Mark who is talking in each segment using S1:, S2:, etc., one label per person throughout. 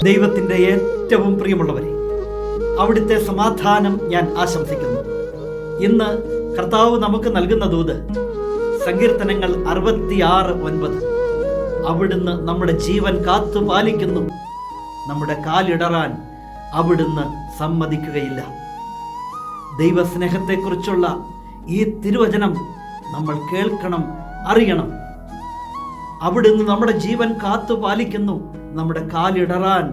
S1: ദൈവത്തിൻ്റെ ഏറ്റവും പ്രിയമുള്ളവരെ, അവിടുത്തെ സമാധാനം ഞാൻ ആശംസിക്കുന്നു. ഇന്ന് കർത്താവ് നമുക്ക് നൽകുന്ന ദൂത് സങ്കീർത്തനങ്ങൾ 66:9. അവിടുന്ന് നമ്മുടെ ജീവൻ കാത്തു പാലിക്കുന്നു, നമ്മുടെ കാലിടറാൻ അവിടുന്ന് സമ്മതിക്കുകയില്ല. ദൈവസ്നേഹത്തെക്കുറിച്ചുള്ള ഈ തിരുവചനം നമ്മൾ കേൾക്കണം, അറിയണം. അവിടുന്ന് നമ്മുടെ ജീവൻ കാത്തു പാലിക്കുന്നു, നമ്മുടെ കാലിടറാൻ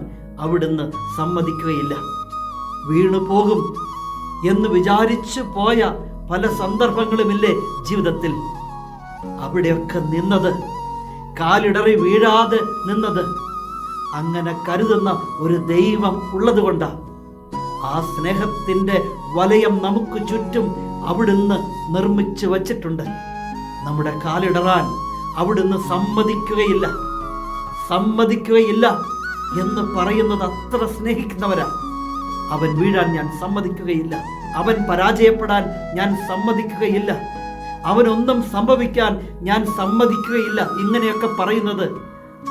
S1: അവിടുന്ന് സമ്മതിക്കുകയില്ല. വീണു പോകും എന്ന് വിചാരിച്ചു പോയ പല സന്ദർഭങ്ങളുമില്ലേ ജീവിതത്തിൽ? അവിടെയൊക്കെ നിന്നത്, കാലിടറി വീഴാതെ നിന്നത്, അങ്ങനെ കരുതുന്ന ഒരു ദൈവം ഉള്ളതുകൊണ്ടാണ്. ആ സ്നേഹത്തിൻ്റെ വലയം നമുക്ക് ചുറ്റും അവിടുന്ന് നിർമ്മിച്ചു വച്ചിട്ടുണ്ട്. നമ്മുടെ കാലിടറാൻ അവിടുന്ന് സമ്മതിക്കുകയില്ല എന്ന് പറയുന്നത് അത്ര സ്നേഹിക്കുന്നവരാ. അവൻ വീഴാൻ ഞാൻ സമ്മതിക്കുകയില്ല, അവൻ പരാജയപ്പെടാൻ ഞാൻ സമ്മതിക്കുകയില്ല, അവനൊന്നും സംഭവിക്കാൻ ഞാൻ സമ്മതിക്കുകയില്ല, ഇങ്ങനെയൊക്കെ പറയുന്നത്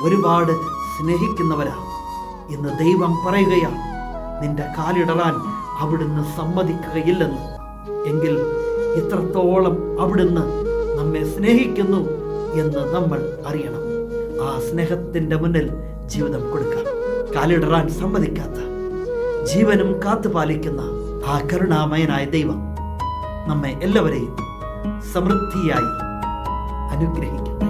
S1: ഒരുപാട് സ്നേഹിക്കുന്നവരാ. ഇന്ന് ദൈവം പറയുകയാണ്, നിന്റെ കാലിടറാൻ അവിടുന്ന് സമ്മതിക്കുകയില്ലെന്ന്. എങ്കിൽ ഇത്രത്തോളം അവിടുന്ന് നമ്മെ സ്നേഹിക്കുന്നു എന്ന് നമ്മൾ അറിയണം. ആ സ്നേഹത്തിൻ്റെ മുന്നിൽ ജീവിതം കൊടുക്കാം. കാലിടറാൻ സമ്മതിക്കാത്ത, ജീവനും കാത്തുപാലിക്കുന്ന ആ കരുണാമയനായ ദൈവം നമ്മെ എല്ലാവരെയും സമൃദ്ധിയായി അനുഗ്രഹിക്കട്ടെ.